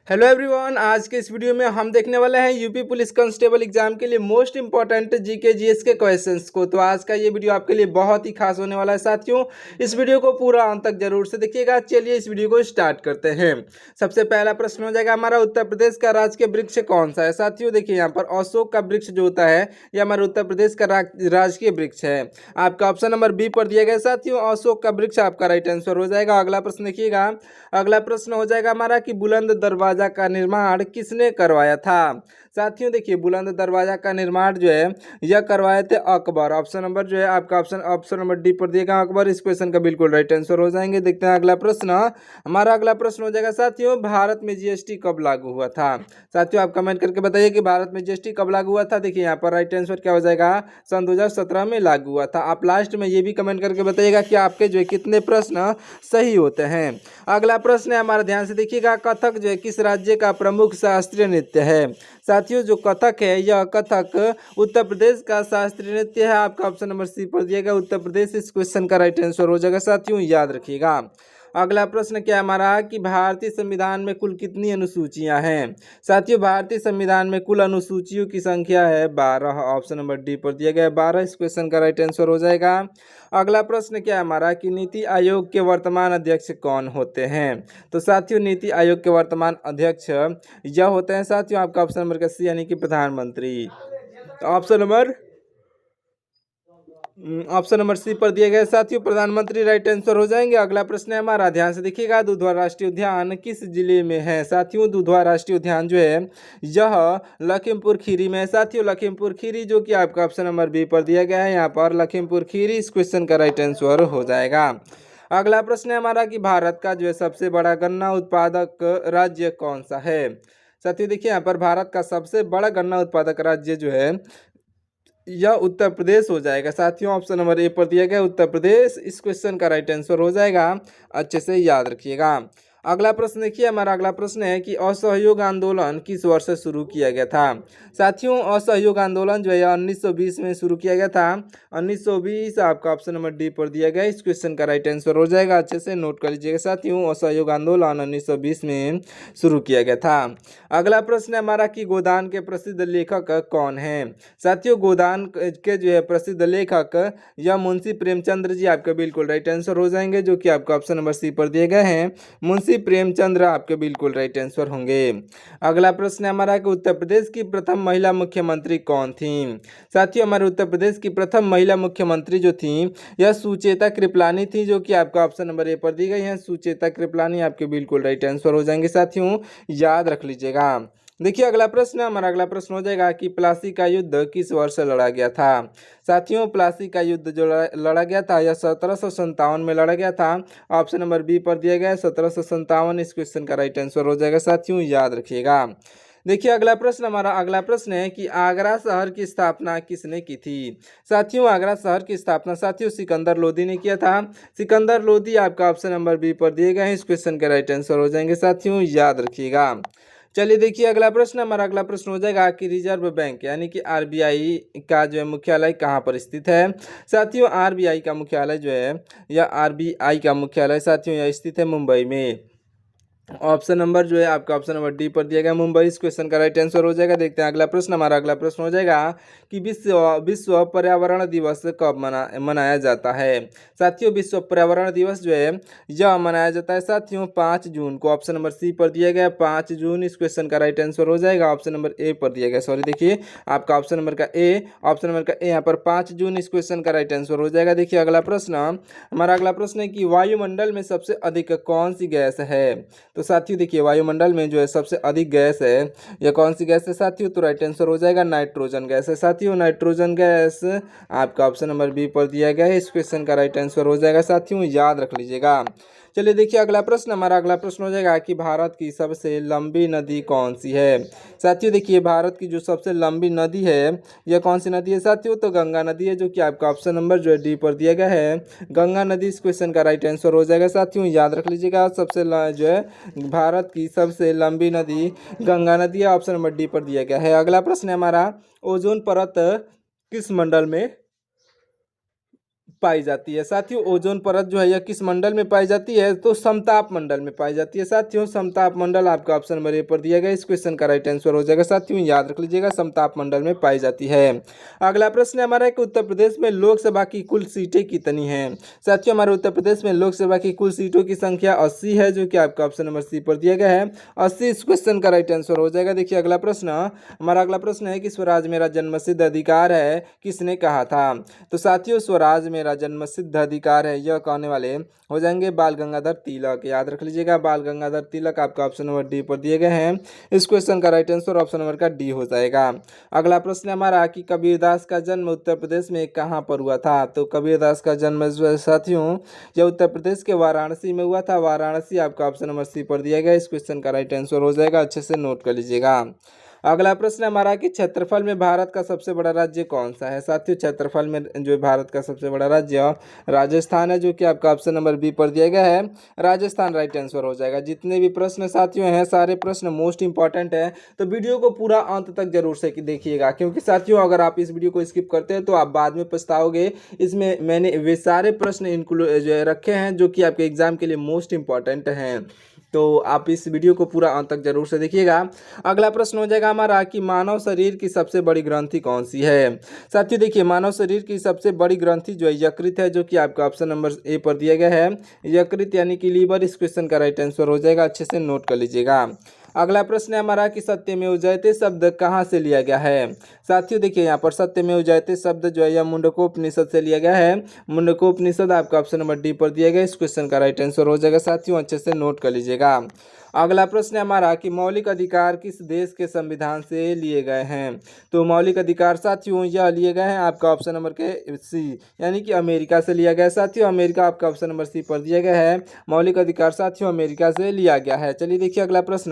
Hello everyone, आज के इस वीडियो में हम देखने वाले हैं यूपी पुलिस कांस्टेबल एग्जाम के लिए मोस्ट इंपॉर्टेंट जीके जीएस के क्वेश्चंस को। तो आज का ये वीडियो आपके लिए बहुत ही खास होने वाला है साथियों। इस वीडियो को पूरा अंत तक जरूर से देखिएगा। चलिए इस वीडियो को स्टार्ट करते हैं। सबसे पहला प्रश्न हो जाएगा हमारा, उत्तर प्रदेश का राजकीय वृक्ष कौन सा है। साथियों देखिए यहाँ पर अशोक का वृक्ष जो होता है यह हमारे उत्तर प्रदेश का राजकीय वृक्ष है। आपका ऑप्शन नंबर बी पर दिया गया साथियों, अशोक का वृक्ष आपका राइट आंसर हो जाएगा। अगला प्रश्न देखिएगा। अगला प्रश्न हो जाएगा हमारा कि बुलंद दरवाजा का निर्माण किसने करवाया था। साथियों देखिए, बुलंद दरवाजा का निर्माण जो है यह करवाए थे अकबर। ऑप्शन नंबर जो है आपका ऑप्शन नंबर डी पर दिएगा अकबर। इस क्वेश्चन का बिल्कुल राइट आंसर हो जाएंगे। देखते हैं अगला प्रश्न। हमारा अगला प्रश्न हो जाएगा साथियों, भारत में जीएसटी कब लागू हुआ था। साथियों आप कमेंट करके बताइए कि भारत में जीएसटी कब लागू हुआ था। देखिए यहाँ पर राइट आंसर क्या हो जाएगा, सन 2017 में लागू हुआ था। आप लास्ट में ये भी कमेंट करके बताइएगा कि आपके जो है कितने प्रश्न सही होते हैं। अगला प्रश्न है हमारा, ध्यान से देखिएगा, कथक जो है किस राज्य का प्रमुख शास्त्रीय नृत्य है। साथियों जो कथक है यह कथक उत्तर प्रदेश का शास्त्रीय नृत्य है। आपका ऑप्शन नंबर सी पर दिएगा उत्तर प्रदेश। इस क्वेश्चन का राइट आंसर हो जाएगा साथियों, याद रखिएगा। अगला प्रश्न क्या है हमारा कि भारतीय संविधान में कुल कितनी अनुसूचियां हैं। साथियों भारतीय संविधान में कुल अनुसूचियों की संख्या है 12। ऑप्शन नंबर डी पर दिया गया 12। इस क्वेश्चन का राइट आंसर हो जाएगा। अगला प्रश्न क्या है हमारा कि नीति आयोग के वर्तमान अध्यक्ष कौन होते हैं। तो साथियों नीति आयोग के वर्तमान अध्यक्ष यह होते हैं साथियों आपका ऑप्शन नंबर का सी यानी कि प्रधानमंत्री। ऑप्शन नंबर सी पर दिए गए साथियों प्रधानमंत्री राइट आंसर हो जाएंगे। अगला प्रश्न है हमारा, ध्यान से देखिएगा, दुधवा राष्ट्रीय उद्यान किस जिले में है। साथियों दुधवा राष्ट्रीय उद्यान जो है यह लखीमपुर खीरी में है। साथियों लखीमपुर खीरी जो कि आपका ऑप्शन नंबर बी पर दिया गया है, यहाँ पर लखीमपुर खीरी इस क्वेश्चन का राइट आंसर हो जाएगा। अगला प्रश्न है हमारा कि भारत का जो है सबसे बड़ा गन्ना उत्पादक राज्य कौन सा है। साथियों देखिए यहाँ पर भारत का सबसे बड़ा गन्ना उत्पादक राज्य जो है यह उत्तर प्रदेश हो जाएगा। साथियों ऑप्शन नंबर ए पर दिया गया उत्तर प्रदेश। इस क्वेश्चन का राइट आंसर हो जाएगा, अच्छे से याद रखिएगा। अगला प्रश्न देखिए, हमारा अगला प्रश्न है कि असहयोग आंदोलन किस वर्ष से शुरू किया गया था। साथियों असहयोग आंदोलन जो है 1920 में शुरू किया गया था। 1920 आपका ऑप्शन नंबर डी पर दिया गया। इस क्वेश्चन का राइट आंसर हो जाएगा, अच्छे से नोट कर लीजिएगा साथियों, असहयोग आंदोलन 1920 में शुरू किया गया था। अगला प्रश्न है हमारा कि गोदान के प्रसिद्ध लेखक कौन है। साथियों गोदान के जो है प्रसिद्ध लेखक या मुंशी प्रेमचंद्र जी आपके बिल्कुल राइट आंसर हो जाएंगे, जो कि आपका ऑप्शन नंबर सी पर दिए गए हैं। मुंशी प्रेमचंद्र आपके बिल्कुल राइट आंसर होंगे। अगला प्रश्न है हमारा कि उत्तर प्रदेश की प्रथम महिला मुख्यमंत्री कौन थी। साथियों हमारे उत्तर प्रदेश की प्रथम महिला मुख्यमंत्री जो थी यह सुचेता कृपलानी थी, जो कि आपका ऑप्शन नंबर ए पर दी गई है। सुचेता कृपलानी आपके बिल्कुल राइट आंसर हो जाएंगे साथियों, याद रख लीजिएगा। देखिए अगला प्रश्न, हमारा अगला प्रश्न हो जाएगा कि प्लासी का युद्ध किस वर्ष लड़ा गया था। साथियों प्लासी का युद्ध जो लड़ा गया था यह 1757 में लड़ा गया था। ऑप्शन नंबर बी पर दिया गया है 1757। इस क्वेश्चन का राइट आंसर हो जाएगा साथियों, याद रखिएगा। देखिए अगला प्रश्न, हमारा अगला प्रश्न है कि आगरा शहर की स्थापना किसने की थी। साथियों आगरा शहर की स्थापना साथियों सिकंदर लोदी ने किया था। सिकंदर लोदी आपका ऑप्शन नंबर बी पर दिए गए हैं। इस क्वेश्चन का राइट आंसर हो जाएंगे साथियों, याद रखिएगा। चलिए देखिए अगला प्रश्न, हमारा अगला प्रश्न हो जाएगा कि रिजर्व बैंक यानी कि आरबीआई का जो है मुख्यालय कहाँ पर स्थित है। साथियों आरबीआई का मुख्यालय जो है या आरबीआई का मुख्यालय साथियों यह स्थित है मुंबई में। ऑप्शन नंबर जो है आपका ऑप्शन नंबर डी पर दिया गया मुंबई। इस क्वेश्चन का राइट आंसर हो जाएगा। देखते हैं अगला प्रश्न, हमारा अगला प्रश्न हो जाएगा कि विश्व विश्व पर्यावरण दिवस कब मनाया जाता है। साथियों विश्व पर्यावरण दिवस जो है यह मनाया जाता है साथियों 5 जून को। ऑप्शन नंबर सी पर दिया गया 5 जून। इस क्वेश्चन का राइट आंसर हो जाएगा, ऑप्शन नंबर ए पर दिया गया। सॉरी देखिए आपका ऑप्शन नंबर का ए, ऑप्शन नंबर का ए यहाँ पर 5 जून। इस क्वेश्चन का राइट आंसर हो जाएगा। देखिए अगला प्रश्न, हमारा अगला प्रश्न है कि वायुमंडल में सबसे अधिक कौन सी गैस है। तो साथियों देखिए वायुमंडल में जो है सबसे अधिक गैस है यह कौन सी गैस है साथियों, तो राइट आंसर हो जाएगा नाइट्रोजन गैस है साथियों। नाइट्रोजन गैस आपका ऑप्शन नंबर बी पर दिया गया है। इस क्वेश्चन का राइट आंसर हो जाएगा साथियों, याद रख लीजिएगा। चलिए देखिए अगला प्रश्न, हमारा अगला प्रश्न हो जाएगा कि भारत की सबसे लंबी नदी कौन सी है। साथियों देखिए भारत की जो सबसे लंबी नदी है यह कौन सी नदी है साथियों, तो गंगा नदी है, जो कि आपका ऑप्शन नंबर जो है डी पर दिया गया है गंगा नदी। इस क्वेश्चन का राइट आंसर हो जाएगा साथियों, याद रख लीजिएगा। जो है भारत की सबसे लंबी नदी गंगा नदी है, ऑप्शन नंबर डी पर दिया गया है। अगला प्रश्न है हमारा, ओजोन परत किस मंडल में पाई जाती है। साथियों ओजोन परत जो है यह किस मंडल में पाई जाती है, तो समताप मंडल में पाई जाती है। साथियों समताप मंडल आपका ऑप्शन नंबर ए पर दिया गया, इस क्वेश्चन का राइट आंसर हो जाएगा। साथियों याद रख लीजिएगा, समताप मंडल में पाई जाती है। अगला प्रश्न है हमारा कि उत्तर प्रदेश में लोकसभा की कुल सीटें कितनी हैं। साथियों हमारे उत्तर प्रदेश में लोकसभा की कुल सीटों की संख्या 80 है, जो कि आपका ऑप्शन नंबर सी पर दिया गया है। 80 इस क्वेश्चन का राइट आंसर हो जाएगा। देखिए अगला प्रश्न, हमारा अगला प्रश्न है कि स्वराज मेरा जन्मसिद्ध अधिकार है किसने कहा था। तो साथियों स्वराज मेरा जन्मसिद्ध अधिकार है यह कहने वाले हो जाएंगे बाल गंगाधर तिलक। याद रख लीजिएगा, बाल गंगाधर तिलक आपका ऑप्शन नंबर डी पर दिए गए हैं। इस क्वेश्चन का राइट आंसर ऑप्शन नंबर का डी हो जाएगा। अगला प्रश्न हमारा कि कबीरदास का जन्म उत्तर प्रदेश में कहाँ पर हुआ था। तो कबीरदास का जन्म साथियों यह उत्तर प्रदेश के वाराणसी में हुआ था। वाराणसी आपका ऑप्शन नंबर सी पर दिया गया। इस क्वेश्चन का राइट आंसर हो जाएगा, अच्छे से नोट कर लीजिएगा। अगला प्रश्न हमारा कि क्षेत्रफल में भारत का सबसे बड़ा राज्य कौन सा है। साथियों क्षेत्रफल में जो भारत का सबसे बड़ा राज्य राजस्थान है, जो कि आपका ऑप्शन नंबर बी पर दिया गया है। राजस्थान राइट आंसर हो जाएगा। जितने भी प्रश्न साथियों हैं सारे प्रश्न मोस्ट इंपॉर्टेंट है, तो वीडियो को पूरा अंत तक जरूर से देखिएगा, क्योंकि साथियों अगर आप इस वीडियो को स्किप करते हैं तो आप बाद में पछताओगे। इसमें मैंने वे सारे प्रश्न इंक्लूड जो रखे हैं जो कि आपके एग्जाम के लिए मोस्ट इंपॉर्टेंट हैं, तो आप इस वीडियो को पूरा अंत तक जरूर से देखिएगा। अगला प्रश्न हो जाएगा हमारा कि मानव शरीर की सबसे बड़ी ग्रंथि कौन सी है। साथियों देखिए मानव शरीर की सबसे बड़ी ग्रंथि जो है यकृत है, जो कि आपका ऑप्शन नंबर ए पर दिया गया है। यकृत यानी कि लीवर इस क्वेश्चन का राइट आंसर हो जाएगा, अच्छे से नोट कर लीजिएगा। अगला प्रश्न है हमारा कि सत्यमेव जयते शब्द कहाँ से लिया गया है। साथियों देखिए यहाँ पर सत्यमेव जयते शब्द जो है यह मुंडकोपनिषद से लिया गया है। मुंडकोपनिषद आपका ऑप्शन नंबर डी पर दिया गया। इस क्वेश्चन का राइट आंसर हो जाएगा। साथियों अच्छे से नोट कर लीजिएगा। अगला प्रश्न है हमारा कि मौलिक अधिकार किस देश के संविधान से लिए गए हैं। तो मौलिक अधिकार साथियों यह लिए गए हैं आपका ऑप्शन नंबर के सी, यानी कि अमेरिका से लिया गया है। साथियों अमेरिका आपका ऑप्शन नंबर सी पर दिया गया है। मौलिक अधिकार साथियों अमेरिका से लिया गया है। चलिए देखिए अगला प्रश्न,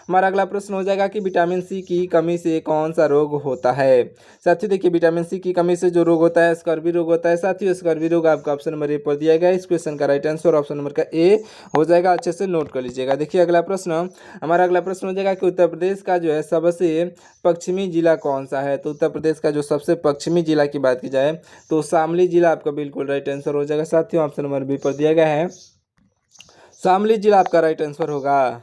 हमारा अगला प्रश्न हो जाएगा कि विटामिन सी की कमी से कौन सा रोग होता है। साथियों देखिए विटामिन सी की कमी से जो रोग होता है स्कर्वी रोग होता है। साथियों स्कर्वी रोग आपका ऑप्शन नंबर ए पर दिया गया है। इस क्वेश्चन का राइट आंसर ऑप्शन नंबर का ए हो जाएगा, अच्छे से नोट कर लीजिएगा। देखिए अगला प्रश्न, हमारा अगला प्रश्न हो जाएगा कि उत्तर प्रदेश का जो है सबसे पश्चिमी जिला कौन सा है। तो उत्तर प्रदेश का जो सबसे पश्चिमी जिला की बात की जाए तो शामली जिला आपका बिल्कुल राइट आंसर हो जाएगा। साथियों ऑप्शन नंबर बी पर दिया गया है, शामली जिला आपका राइट आंसर होगा।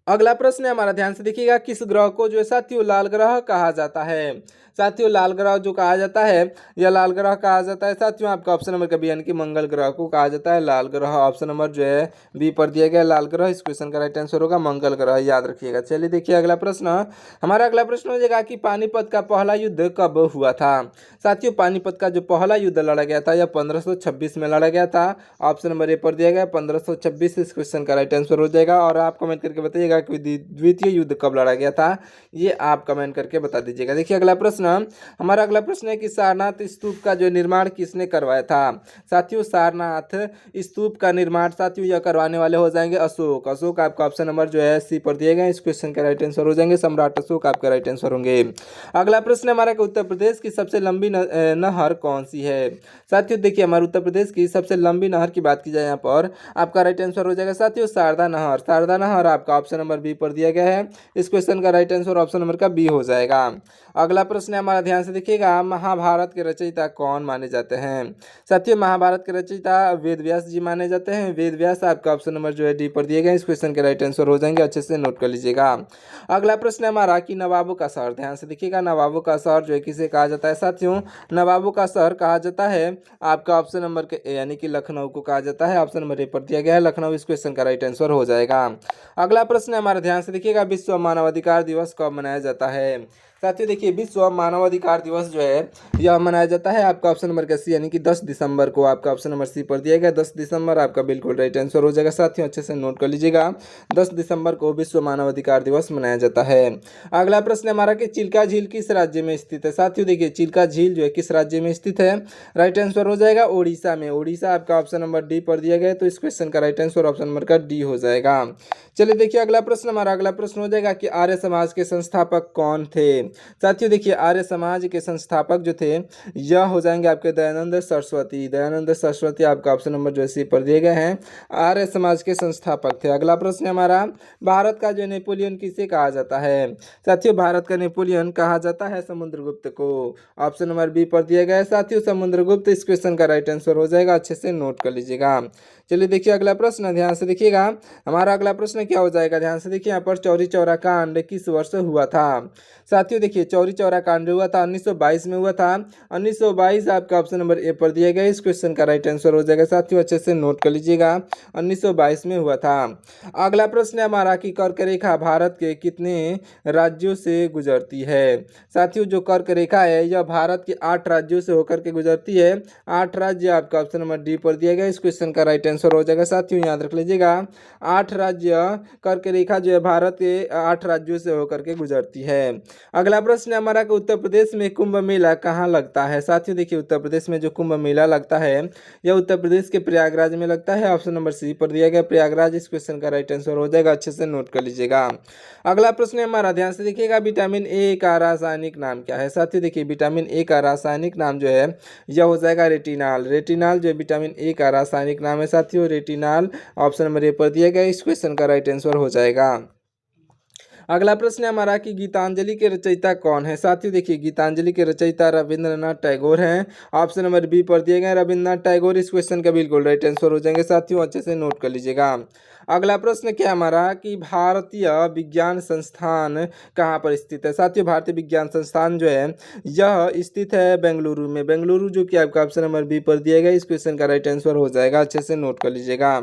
अगला प्रश्न है हमारा, ध्यान से देखिएगा, किस ग्रह को जो है साथियों लाल ग्रह कहा जाता है। साथियों लाल ग्रह जो कहा जाता है या लाल ग्रह कहा जाता है साथियों आपका ऑप्शन नंबर का बी यानी कि मंगल ग्रह को कहा जाता है लाल ग्रह। ऑप्शन नंबर जो है बी पर दिया गया लाल ग्रह। इस क्वेश्चन का राइट आंसर होगा मंगल ग्रह, याद रखिएगा। चलिए देखिए अगला प्रश्न, हमारा अगला प्रश्न हो जाएगा कि पानीपत का पहला युद्ध कब हुआ था। साथियों पानीपत का जो पहला युद्ध लड़ा गया था यह 1526 में लड़ा गया था। ऑप्शन नंबर ए पर दिया गया 1526। इस क्वेश्चन का राइट आंसर हो जाएगा। और आप कमेंट करके बताइएगा कि द्वितीय युद्ध कब लड़ा गया था, ये आप कमेंट करके बता दीजिएगा। देखिए अगला प्रश्न, हमारा अगला प्रश्न है कि सारनाथ स्तूप का जो निर्माण किसने करवाया था। साथियों सारनाथ स्तूप का निर्माण साथियों यह करवाने वाले हो जाएंगे अशोक। अशोक आपका ऑप्शन नंबर जो है सी पर दिए गए। इस क्वेश्चन का राइट आंसर हो जाएंगे सम्राट अशोक आपका राइट आंसर होंगे। अगला प्रश्न हमारा कि उत्तर प्रदेश की सबसे लंबी नहर कौन सी है। साथियों देखिए हमारे उत्तर प्रदेश की सबसे लंबी नहर की बात की जाए यहाँ पर आपका राइट आंसर हो जाएगा साथियों शारदा नहर। शारदा नहर आपका ऑप्शन नंबर बी पर दिया गया है। इस क्वेश्चन का राइट आंसर ऑप्शन नंबर का बी हो जाएगा। अगला प्रश्न है हमारा, ध्यान से देखिएगा, महाभारत के रचयिता कौन माने जाते हैं। साथियों महाभारत के रचयिता वेद व्यास जी माने जाते हैं। वेद व्यास आपका ऑप्शन नंबर जो है डी पर दिए गए। इस क्वेश्चन के राइट आंसर हो जाएंगे, अच्छे से नोट कर लीजिएगा। अगला प्रश्न है हमारा कि नवाबों का शहर, ध्यान से देखिएगा, नवाबों का शहर जो है किसे कहा जाता है। साथियों नवाबों का शहर कहा जाता है आपका ऑप्शन नंबर के यानी कि लखनऊ को कहा जाता है। ऑप्शन नंबर ए पर दिया गया है लखनऊ। इस क्वेश्चन का राइट आंसर हो जाएगा। अगला प्रश्न है हमारा, ध्यान से देखिएगा, विश्व मानवाधिकार दिवस कब मनाया जाता है। साथियों देखिए विश्व मानवाधिकार दिवस जो है यह मनाया जाता है आपका ऑप्शन नंबर का सी यानी कि 10 दिसंबर को। आपका ऑप्शन नंबर सी पर दिया गया 10 दिसंबर आपका बिल्कुल राइट आंसर हो जाएगा। साथियों अच्छे से नोट कर लीजिएगा, 10 दिसंबर को विश्व मानवाधिकार दिवस मनाया जाता है। अगला प्रश्न हमारा कि चिल्का झील किस राज्य में स्थित है। साथियों देखिए चिल्का झील जो है किस राज्य में स्थित है, राइट आंसर हो जाएगा उड़ीसा में। उड़ीसा आपका ऑप्शन नंबर डी पर दिया गया है, तो इस क्वेश्चन का राइट आंसर ऑप्शन नंबर का डी हो जाएगा। चलिए देखिए अगला प्रश्न, हमारा अगला प्रश्न हो जाएगा कि आर्य समाज के संस्थापक कौन थे। साथियों देखिए आर्य आर्य समाज के संस्थापक जो थे यह हो जाएंगे आपके दयानंद सरस्वती। दयानंद सरस्वती आपका ऑप्शन नंबर जो है सी पर दिए गए हैं, आर्य समाज के संस्थापक थे। अगला प्रश्न हमारा, भारत का जो नेपोलियन किसे कहा जाता है? साथियों भारत का नेपोलियन कहा जाता है समुद्रगुप्त को। ऑप्शन नंबर बी पर दिया गया है साथियों समुद्रगुप्त। इस क्वेश्चन का राइट आंसर हो जाएगा, अच्छे से नोट कर लीजिएगा। चलिए देखिए अगला प्रश्न, ध्यान से देखिएगा। हमारा अगला प्रश्न क्या हो जाएगा, ध्यान से देखिए यहाँ पर चौरी चौरा कांड किस वर्ष हुआ था? साथियों देखिए चौरी चौरा कांड हुआ था 1922 में हुआ था। 1922 आपका ऑप्शन नंबर ए पर दिया गया। इस क्वेश्चन का राइट आंसर हो जाएगा साथियों, अच्छे से नोट कर लीजिएगा, 1922 में हुआ था। अगला प्रश्न है हमारा कि कर्क रेखा भारत के कितने राज्यों से गुजरती है? साथियों जो कर्क रेखा है यह भारत के 8 राज्यों से होकर के गुजरती है। 8 राज्य आपका ऑप्शन नंबर डी पर दिया गया। इस क्वेश्चन का राइट आंसर हो जाएगा साथियों, याद रख लीजिएगा 8 राज्य कर्क रेखा जो है भारत के 8 राज्यों से होकर के गुजरती है। अगला प्रश्न है हमारा कि उत्तर प्रदेश में कुंभ मेला कहाँ लगता है? साथियों देखिए उत्तर प्रदेश में जो कुंभ मेला लगता है यह उत्तर प्रदेश के प्रयागराज में लगता है। ऑप्शन नंबर सी पर दिया गया प्रयागराज। इस क्वेश्चन का राइट आंसर हो जाएगा, अच्छे से नोट कर लीजिएगा। अगला प्रश्न है हमारा, ध्यान से देखिएगा, विटामिन ए का रासायनिक नाम क्या है? साथियों देखिए विटामिन ए का रासायनिक नाम जो है यह हो जाएगा रेटिनाल। रेटिनाल जो विटामिन ए का रासायनिक नाम है साथियों, रेटिनाल। ऑप्शन नंबर ए पर दिया गया। इस क्वेश्चन का राइट आंसर हो जाएगा। अगला प्रश्न है हमारा कि गीतांजलि के रचयिता कौन है? साथियों देखिए गीतांजलि के रचयिता रविंद्रनाथ टैगोर हैं। ऑप्शन नंबर बी पर दिए गए रविंद्रनाथ टैगोर। इस क्वेश्चन का बिल्कुल राइट आंसर हो जाएंगे साथियों, अच्छे से नोट कर लीजिएगा। अगला प्रश्न क्या हमारा कि भारतीय विज्ञान संस्थान कहाँ पर स्थित है? साथियों भारतीय विज्ञान संस्थान जो है यह स्थित है बेंगलुरु में। बेंगलुरु जो कि आपका ऑप्शन नंबर बी पर दिया गया। इस क्वेश्चन का राइट आंसर हो जाएगा, अच्छे से नोट कर लीजिएगा।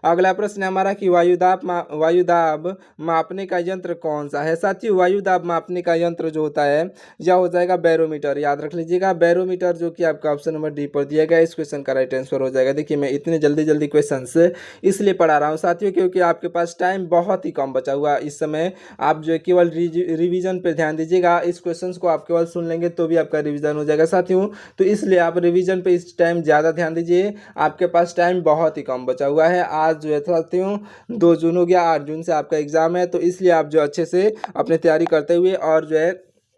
अगला प्रश्न है हमारा कि वायुदाब मापने का यंत्र कौन सा है? साथियों वायुदाब मापने का यंत्र जो होता है यह हो जाएगा बैरोमीटर। याद रख लीजिएगा बैरोमीटर, जो कि आपका ऑप्शन नंबर डी पर दिया गया। इस क्वेश्चन का राइट आंसर हो जाएगा। देखिए मैं इतने जल्दी जल्दी क्वेश्चन इसलिए पढ़ा रहा हूँ साथियों क्योंकि आपके पास टाइम बहुत ही कम बचा हुआ इस समय। आप जो है केवल रिवीजन पे ध्यान दीजिएगा। इस क्वेश्चन को आप केवल सुन लेंगे तो भी आपका रिवीजन हो जाएगा साथियों, तो इसलिए आप रिवीजन पे इस टाइम ज़्यादा ध्यान दीजिए। आपके पास टाइम बहुत ही कम बचा हुआ है। आज जो है साथियों 2 जून हो गया, 8 जून से आपका एग्जाम है, तो इसलिए आप जो अच्छे से अपनी तैयारी करते हुए और जो है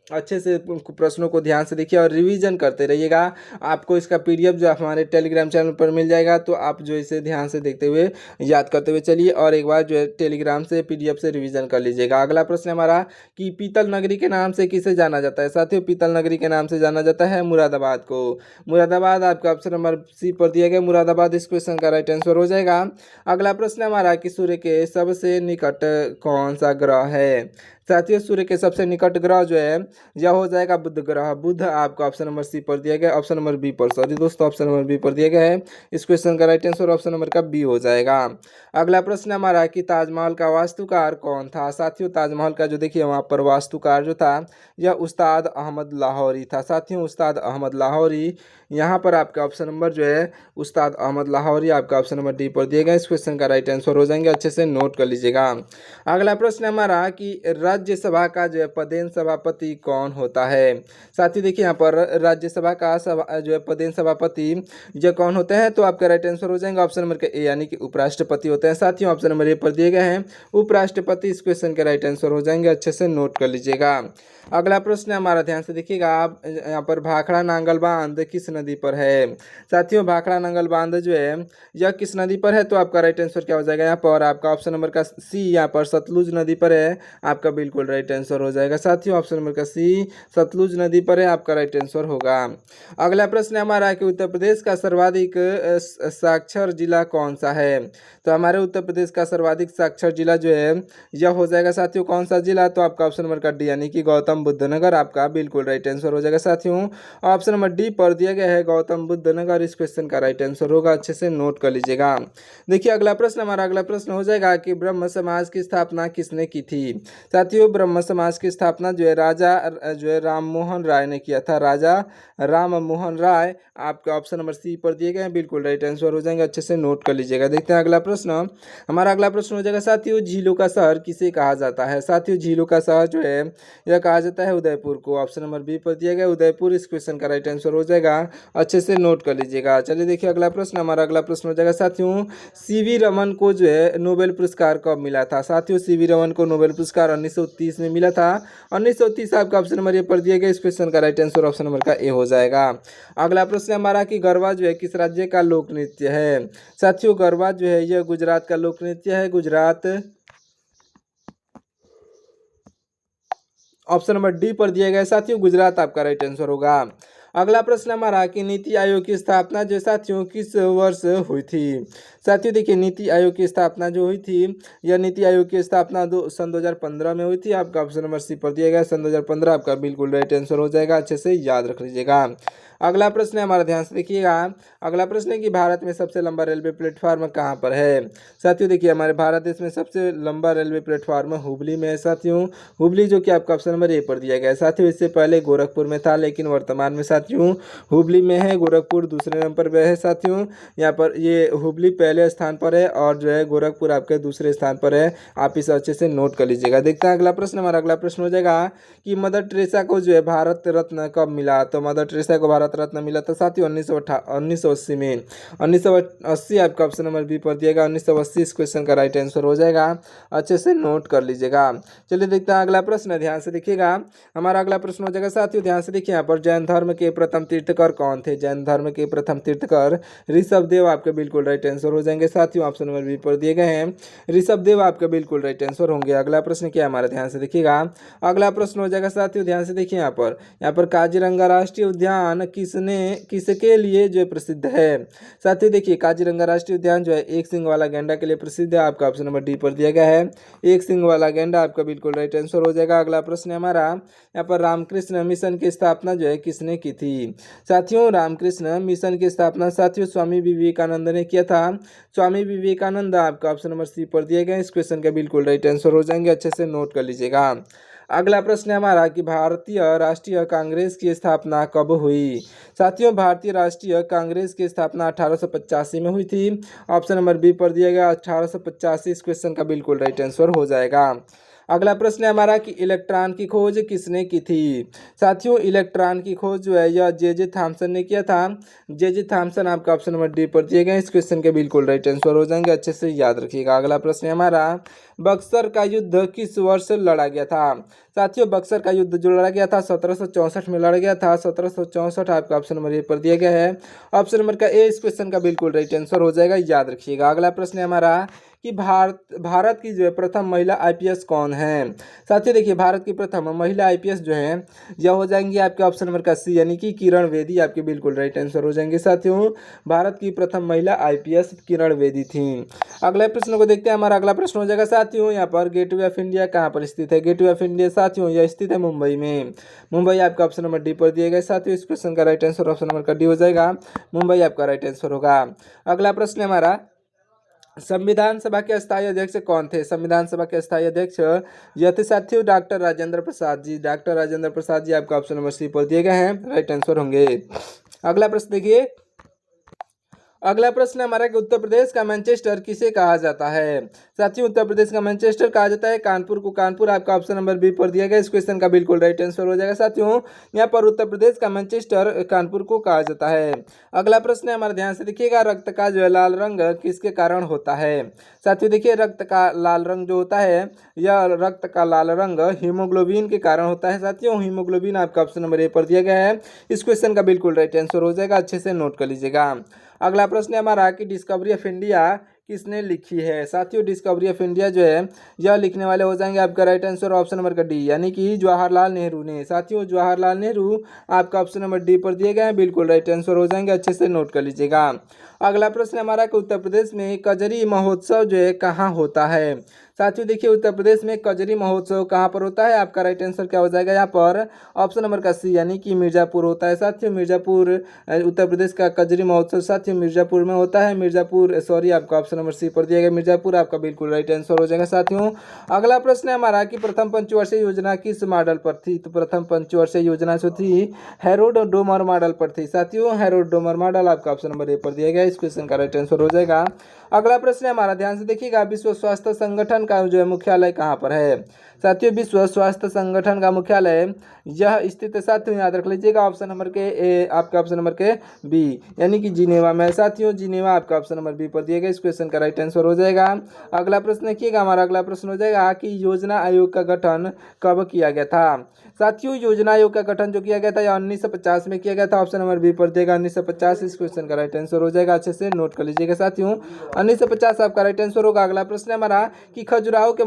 अच्छे से प्रश्नों को ध्यान से देखिए और रिवीजन करते रहिएगा। आपको इसका पीडीएफ जो हमारे टेलीग्राम चैनल पर मिल जाएगा, तो आप जो इसे ध्यान से देखते हुए याद करते हुए चलिए और एक बार जो है टेलीग्राम से पीडीएफ से रिवीजन कर लीजिएगा। अगला प्रश्न हमारा कि पीतल नगरी के नाम से किसे जाना जाता है? साथियों पीतल नगरी के नाम से जाना जाता है मुरादाबाद को। मुरादाबाद आपका ऑप्शन नंबर सी पर दिया गया मुरादाबाद। इस क्वेश्चन का राइट आंसर हो जाएगा। अगला प्रश्न हमारा कि सूर्य के सबसे निकट कौन सा ग्रह है? साथियों सूर्य के सबसे निकट ग्रह जो है यह हो जाएगा बुध ग्रह। बुध आपका ऑप्शन नंबर सी पर दिया गया, ऑप्शन नंबर बी पर, सॉरी दोस्तों ऑप्शन नंबर बी पर दिया गया है। इस क्वेश्चन का राइट आंसर ऑप्शन नंबर का बी हो जाएगा। अगला प्रश्न हमारा कि ताजमहल का वास्तुकार कौन था? साथियों ताजमहल का जो देखिए वहाँ पर वास्तुकार जो था यह उस्ताद अहमद लाहौरी था। साथियों उस्ताद अहमद लाहौरी, यहाँ पर आपका ऑप्शन नंबर जो है उस्ताद अहमद लाहौरी आपका ऑप्शन नंबर डी पर दिया गया। इस क्वेश्चन का राइट आंसर हो जाएंगे, अच्छे से नोट कर लीजिएगा। अगला प्रश्न हमारा कि राज्यसभा का जो है पदेन सभापति कौन होता है? साथियों देखिए यहाँ पर राज्यसभा का जो है पदेन सभापति जो कौन होते हैं, तो आपका राइट आंसर हो जाएंगे ऑप्शन नंबर के ए यानी कि उपराष्ट्रपति होते हैं। साथियों ऑप्शन नंबर ए पर दिए गए हैं उपराष्ट्रपति। इस क्वेश्चन के राइट आंसर हो जाएंगे, अच्छे से नोट कर लीजिएगा। अगला प्रश्न हमारा ध्यान से देखिएगा आप, यहाँ पर भाखड़ा नांगल बांध किस नदी पर है? साथियों भाखड़ा नांगल बांध जो है यह किस नदी पर है, तो आपका राइट आंसर क्या हो जाएगा यहाँ पर? आपका ऑप्शन नंबर का सी यहाँ पर सतलुज नदी पर है। आपका बिल्कुल राइट आंसर हो जाएगा साथियों, ऑप्शन नंबर का सी सतलुज नदी पर है, आपका राइट आंसर होगा। अगला प्रश्न हमारा है कि उत्तर प्रदेश का सर्वाधिक साक्षर जिला कौन सा है? तो हमारे उत्तर प्रदेश का सर्वाधिक साक्षर जिला जो है यह हो जाएगा साथियों कौन सा जिला, तो आपका ऑप्शन नंबर का डी यानी कि गौतम बुद्ध नगर आपका बिल्कुल राइट आंसर हो जाएगा साथियों। ऑप्शन नंबर डी पर दिया गया है गौतम बुद्ध नगर। इस क्वेश्चन का राइट आंसर होगा, अच्छे से नोट कर लीजिएगा। देखिए अगला प्रश्न हमारा अगला प्रश्न हो जाएगा कि ब्रह्म समाज की स्थापना किसने की थी? साथियों ब्रह्म समाज की स्थापना जो है राजा जो है राम मोहन राय ने किया था। राजा राम मोहन राय आपका ऑप्शन नंबर सी पर दिए गए हैं, बिल्कुल राइट आंसर हो जाएंगे, अच्छे से नोट कर लीजिएगा। देखते हैं अगला प्रश्न। हमारा अगला प्रश्न हो जाएगा साथियों झीलों का शहर किसे कहा जाता है? साथियों झीलों का शहर जो है यह कहा जाता है उदयपुर को। ऑप्शन नंबर बी पर दिया गया उदयपुर। इस क्वेश्चन का राइट आंसर हो जाएगा, अच्छे से नोट कर लीजिएगा। चलिए देखिए अगला प्रश्न। हमारा अगला प्रश्न हो जाएगा साथियों सीवी रमन को जो है नोबेल पुरस्कार कब मिला था? साथियों सीवी रमन को नोबेल पुरस्कार 1930 में मिला था। 1930 आपका ऑप्शन नंबर ए पर दिया गया। इस क्वेश्चन का राइट आंसर ऑप्शन नंबर का ए हो जाएगा। अगला प्रश्न हमारा कि गरबा जो है किस राज्य का लोक नृत्य है। साथियों गरबा जो है यह गुजरात का लोक नृत्य है। गुजरात, ऑप्शन नंबर डी पर दिया गया। साथियों गुजरात आपका राइट आंसर होगा। अगला प्रश्न हमारा कि नीति आयोग की स्थापना जो साथियों किस वर्ष हुई थी। साथियों देखिए नीति आयोग की स्थापना जो हुई थी, यह नीति आयोग की स्थापना सन 2015 में हुई थी। आपका ऑप्शन नंबर सी पर दिया गया। सन 2015 आपका बिल्कुल राइट आंसर हो जाएगा। अच्छे से याद रख लीजिएगा। अगला प्रश्न है हमारा, ध्यान से देखिएगा। अगला प्रश्न है कि भारत में सबसे लंबा रेलवे प्लेटफार्म कहाँ पर है। साथियों देखिए हमारे भारत देश में सबसे लंबा रेलवे प्लेटफार्म हुबली में है। साथियों हुबली जो कि आपका ऑप्शन नंबर ए पर दिया गया है। साथियों इससे पहले गोरखपुर में था, लेकिन वर्तमान में साथियों हुबली में है। गोरखपुर दूसरे नंबर पर है। साथियों यहाँ पर ये हुबली पहले स्थान पर है और जो है गोरखपुर आपके दूसरे स्थान पर है। आप इसे अच्छे से नोट कर लीजिएगा। देखते हैं अगला प्रश्न। हमारा अगला प्रश्न हो जाएगा कि मदर टेरेसा को जो है भारत रत्न कब मिला। तो मदर टेरेसा को भारत रत्न मिला था साथियों 1980 में। 1980 आपका ऑप्शन नंबर बी पर दिएगा। 1980 इस क्वेश्चन का राइट आंसर हो जाएगा। अच्छे से नोट कर लीजिएगा। चलिए देखते हैं अगला प्रश्न, ध्यान से देखिएगा। हमारा अगला प्रश्न हो जाएगा साथियों, ध्यान से देखिए। यहाँ पर जैन धर्म के प्रथम तीर्थकर कौन थे। जैन धर्म के प्रथम तीर्थकर ऋषभदेव आपके बिल्कुल राइट आंसर हो जाएंगे। साथियों ऑप्शन नंबर बी पर दिए गए हैं। ऋषभदेव आपके बिल्कुल राइट आंसर होंगे। अगला प्रश्न क्या है हमारा, ध्यान से देखिएगा। अगला प्रश्न हो जाएगा साथियों, ध्यान से देखिए। यहाँ पर काजीरंगा राष्ट्रीय उद्यान किसके लिए जो प्रसिद्ध है। साथियों देखिए काजीरंगा राष्ट्रीय उद्यान जो है एक सिंग वाला गैंडा के लिए प्रसिद्ध है। आपका ऑप्शन नंबर डी पर दिया गया है। एक सिंग वाला गैंडा आपका बिल्कुल राइट आंसर हो जाएगा। अगला प्रश्न है हमारा, यहाँ पर रामकृष्ण मिशन की स्थापना जो है किसने की थी। साथियों रामकृष्ण मिशन की स्थापना साथियों स्वामी विवेकानंद ने किया था। स्वामी विवेकानंद आपका ऑप्शन नंबर सी पर दिया गया। इस क्वेश्चन का बिल्कुल राइट आंसर हो जाएंगे। अच्छे से नोट कर लीजिएगा। अगला प्रश्न है हमारा कि भारतीय राष्ट्रीय कांग्रेस की स्थापना कब हुई। साथियों भारतीय राष्ट्रीय कांग्रेस की स्थापना 1885 में हुई थी। ऑप्शन नंबर बी पर दिया गया 1885। इस क्वेश्चन का बिल्कुल राइट आंसर हो जाएगा। अगला प्रश्न है हमारा कि इलेक्ट्रॉन की खोज किसने की थी। साथियों इलेक्ट्रॉन की खोज जो है यह जे थॉमसन ने किया था। जे थॉमसन आपका ऑप्शन नंबर डी पर दिए गए। इस क्वेश्चन के बिल्कुल राइट आंसर हो जाएंगे। अच्छे से याद रखिएगा। अगला प्रश्न है हमारा, बक्सर का युद्ध किस वर्ष लड़ा गया था। साथियों बक्सर का युद्ध जो लड़ा गया था 1764 में लड़ा गया था। 1764 आपका ऑप्शन नंबर ए पर दिया गया है। ऑप्शन नंबर का ए इस क्वेश्चन का बिल्कुल राइट आंसर हो जाएगा। याद रखिएगा। अगला प्रश्न है हमारा कि भारत की जो है प्रथम महिला आईपीएस कौन है। साथियों देखिए भारत की प्रथम महिला आईपीएस जो है यह हो जाएंगी आपके ऑप्शन नंबर का सी यानी कि किरण बेदी आपके बिल्कुल राइट आंसर हो जाएंगे। साथियों भारत की प्रथम महिला आईपीएस किरण बेदी थी। अगले प्रश्न को देखते हैं। हमारा अगला प्रश्न हो जाएगा साथियों, यहाँ पर गेटवे ऑफ इंडिया कहाँ पर स्थित है। गेटवे ऑफ इंडिया साथियों यह स्थित है मुंबई में। मुंबई आपका ऑप्शन नंबर डी पर दिए गए। साथियों इस क्वेश्चन का राइट आंसर ऑप्शन नंबर का डी हो जाएगा। मुंबई आपका राइट आंसर होगा। अगला प्रश्न है हमारा, संविधान सभा के अस्थायी अध्यक्ष कौन थे। संविधान सभा के अस्थायी अध्यक्ष यह थे साथियों डॉक्टर राजेंद्र प्रसाद जी। डॉक्टर राजेंद्र प्रसाद जी आपका ऑप्शन नंबर सी पर दिए गए हैं। राइट आंसर होंगे। अगला प्रश्न देखिए। अगला प्रश्न हमारा कि उत्तर प्रदेश का मैनचेस्टर किसे कहा जाता है। साथियों उत्तर प्रदेश का मैनचेस्टर कहा जाता है कानपुर को। कानपुर आपका ऑप्शन नंबर बी पर दिया गया। इस क्वेश्चन का बिल्कुल राइट आंसर हो जाएगा। साथियों यहाँ पर उत्तर प्रदेश का मैनचेस्टर कानपुर को कहा जाता है। अगला प्रश्न है हमारा, ध्यान से देखिएगा। रक्त का जो है लाल रंग किसके कारण होता है। साथियों देखिए रक्त का लाल रंग जो होता है यह रक्त का लाल रंग हीमोग्लोबिन के कारण होता है। साथियों हीमोग्लोबिन आपका ऑप्शन नंबर ए पर दिया गया है। इस क्वेश्चन का बिल्कुल राइट आंसर हो जाएगा। अच्छे से नोट कर लीजिएगा। अगला प्रश्न है हमारा कि डिस्कवरी ऑफ इंडिया किसने लिखी है। साथियों डिस्कवरी ऑफ इंडिया जो है यह लिखने वाले हो जाएंगे आपका राइट आंसर ऑप्शन नंबर का डी यानी कि जवाहरलाल नेहरू ने। साथियों जवाहरलाल नेहरू आपका ऑप्शन नंबर डी पर दिए गए हैं। बिल्कुल राइट आंसर हो जाएंगे। अच्छे से नोट कर लीजिएगा। अगला प्रश्न हमारा कि उत्तर प्रदेश में कजरी महोत्सव जो है कहाँ होता है। साथियों देखिए उत्तर प्रदेश में कजरी महोत्सव कहाँ पर होता है। आपका राइट आंसर क्या हो जाएगा यहाँ पर ऑप्शन नंबर का सी यानी कि मिर्जापुर होता है। साथियों मिर्जापुर उत्तर प्रदेश का कजरी महोत्सव साथियों मिर्जापुर में होता है। मिर्जापुर सॉरी आपका ऑप्शन नंबर सी पर दिया गया मिर्जापुर आपका बिल्कुल राइट आंसर हो जाएगा। साथियों अगला प्रश्न है हमारा कि प्रथम पंचवर्षीय योजना किस मॉडल पर थी। तो प्रथम पंचवर्षीय योजना जो थी हैरोल्ड डोमर मॉडल पर थी। साथियों हैरोल्ड डोमर मॉडल आपका ऑप्शन नंबर ए पर दिया गया। इस क्वेश्चन का राइट आंसर हो जाएगा। अगला प्रश्न है हमारा, ध्यान से देखिएगा। विश्व स्वास्थ्य संगठन का जो है मुख्यालय कहाँ पर है। साथियों विश्व स्वास्थ्य संगठन का मुख्यालय यह स्थित है साथियों, याद रख लीजिएगा ऑप्शन नंबर के ए, आपका ऑप्शन नंबर के बी यानी कि जिनेवा में साथियों। जिनेवा आपका ऑप्शन नंबर बी पर दिया गया, इस क्वेश्चन का राइट आंसर हो जाएगा। अगला प्रश्न देखिएगा, हमारा अगला प्रश्न हो जाएगा कि योजना आयोग का गठन कब किया गया था। साथियों योजना आयोग का गठन जो किया गया था यह 1950 में किया गया था, ऑप्शन नंबर बी पर देगा 1950, इस क्वेश्चन का राइट आंसर हो जाएगा। अच्छे से नोट कर लीजिएगा साथियों, 1950 आपका राइट आंसर होगा। अगला प्रश्न है हमारा कि खजुराहो के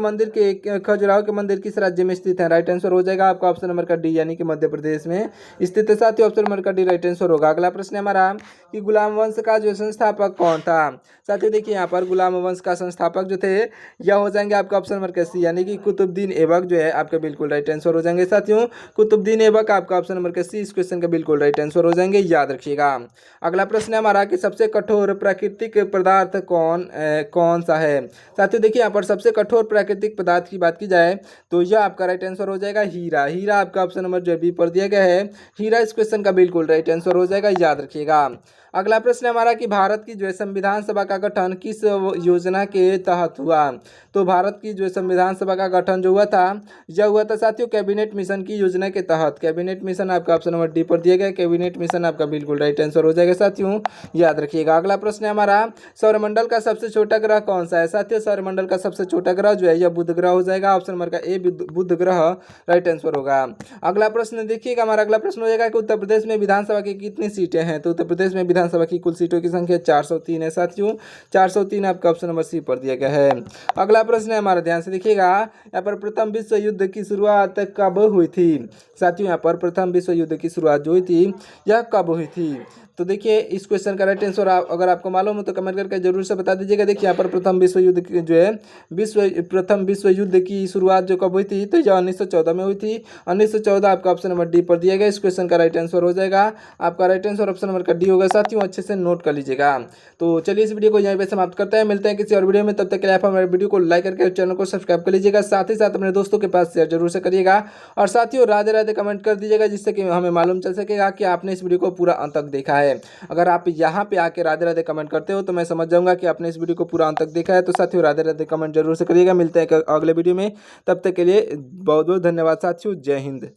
मंदिर किस राज्य में स्थित है। राइट आंसर हो जाएगा आपका ऑप्शन नंबर का डी यानी कि मध्य प्रदेश में स्थित है साथियों, ऑप्शन नंबर का डी राइट आंसर होगा। अगला प्रश्न है हमारा कि गुलाम वंश का जो संस्थापक कौन था। साथियों देखिए यहाँ पर गुलाम वंश का संस्थापक जो थे यह हो जाएंगे आपका ऑप्शन नंबर का सी यानी कि कुतुबुद्दीन ऐबक जो है आपका बिल्कुल राइट आंसर हो जाएंगे साथियों। कुतुबुद्दीन ऐबक आपका ऑप्शन नंबर का सी, इस क्वेश्चन का बिल्कुल राइट आंसर हो जाएंगे, याद रखिएगा। अगला प्रश्न है हमारा कि सबसे कठोर प्राकृतिक पदार्थ कौन सा है। साथियों देखिए यहाँ पर सबसे कठोर प्राकृतिक पदार्थ की बात की जाए तो यह आपका राइट आंसर हो जाएगा हीरा। हीरा आपका ऑप्शन नंबर जो बी पर दिया गया है, हीरा इस क्वेश्चन का बिल्कुल राइट आंसर हो जाएगा, याद रखिएगा। अगला प्रश्न है हमारा कि भारत की जो है संविधान सभा का गठन किस योजना के तहत हुआ। तो भारत की जो संविधान सभा का गठन जो हुआ था यह हुआ था साथियों कैबिनेट मिशन की योजना के तहत। कैबिनेट मिशन आपका ऑप्शन नंबर डी पर दिया गया, कैबिनेट मिशन आपका बिल्कुल राइट आंसर हो जाएगा साथियों, याद रखिएगा। अगला प्रश्न है हमारा सौरमंडल का सबसे छोटा ग्रह कौन सा है। साथियों सौरमंडल का सबसे छोटा ग्रह जो है यह बुध ग्रह हो जाएगा, ऑप्शन नंबर का ए बुध ग्रह राइट आंसर होगा। अगला प्रश्न देखिएगा, हमारा अगला प्रश्न हो जाएगा कि उत्तर प्रदेश में विधानसभा की कितनी सीटें हैं। तो उत्तर प्रदेश में विधानसभा की कुल सीटों की संख्या 403 है साथियों, 403 आपका ऑप्शन नंबर सी पर दिया गया है। अगला प्रश्न है हमारा, ध्यान से देखिएगा, यहाँ पर प्रथम विश्व युद्ध की शुरुआत कब हुई थी। साथियों यहाँ पर प्रथम विश्व युद्ध की शुरुआत जो हुई थी यह कब हुई थी। तो देखिए इस क्वेश्चन का राइट आंसर अगर आपको मालूम हो तो कमेंट करके जरूर से बता दीजिएगा। देखिए यहाँ पर प्रथम विश्व युद्ध की जो है प्रथम विश्व युद्ध की शुरुआत जो कब हुई थी तो यह 1914 में हुई थी, 1914 आपका ऑप्शन नंबर डी पर दिया गया, इस क्वेश्चन का राइट आंसर हो जाएगा। आपका राइट आंसर ऑप्शन नंबर का डी होगा साथियों, अच्छे से नोट कर लीजिएगा। तो चलिए इस वीडियो को यहीं पे समाप्त करते हैं, मिलते हैं किसी और वीडियो में, तब तक के लिए आप हमारे वीडियो को लाइक करके चैनल को सब्सक्राइब कर लीजिएगा, साथ ही साथ अपने दोस्तों के पास शेयर जरूर से करिएगा और साथियों राधे राधे कमेंट कर दीजिएगा जिससे कि हमें मालूम चल सकेगा कि आपने इस वीडियो को पूरा अंत तक देखा है। अगर आप यहाँ पे आके राधे राधे कमेंट करते हो तो मैं समझ जाऊंगा कि आपने इस वीडियो को पूरा अंत तक देखा है। तो साथियों राधे राधे कमेंट जरूर से करिएगा, मिलते हैं अगले वीडियो में, तब तक के लिए बहुत बहुत धन्यवाद साथियों, जय हिंद।